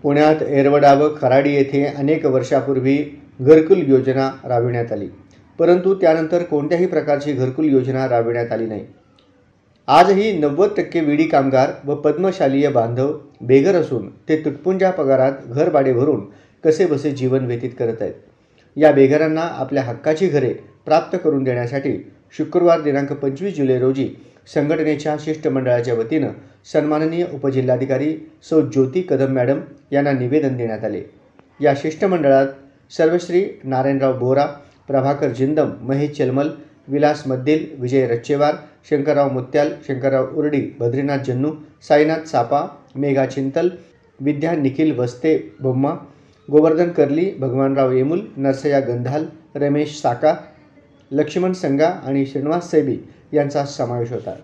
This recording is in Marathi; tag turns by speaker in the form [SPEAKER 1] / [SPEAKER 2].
[SPEAKER 1] पुण्यात येरवडा व खराडी येथे अनेक वर्षापूर्वी घरकुल योजना राबविण्यात आली, परंतु त्यानंतर कोणत्याही प्रकारची घरकुल योजना राबविण्यात आली नाही। आजही 90% विडी कामगार व पद्मशालीय बांधव बेघर असून ते तुटपुंजा पगारात घरभाडे भरून कसेबसे जीवन व्यतीत करत आहेत। या बेघरांना आपल्या हक्काची घरे प्राप्त करून देण्यासाठी शुक्रवार दिनांक 25 जुलै रोजी संघटनेच्या शिष्टमंडळाच्या वतीनं सन्माननीय उपजिल्हाधिकारी सौ ज्योती कदम मॅडम यांना निवेदन देण्यात आले। या शिष्टमंडळात सर्वश्री नारायणराव बोरा, प्रभाकर जिंदम, महेश चलमल, विलास मद्दिल, विजय रच्चेवार, शंकरराव मुत्याल, शंकरराव उर्डी, बद्रीनाथ जन्नू, साईनाथ सापा, मेघा चिंतल, विद्या निखिल वस्ते बोम्मा, गोवर्धन कर्ली, भगवानराव येमुल, नरसया गंधाल, रमेश साका, लक्ष्मण संगा आणि श्रीनिवास सैबी यांचा समावेश होता।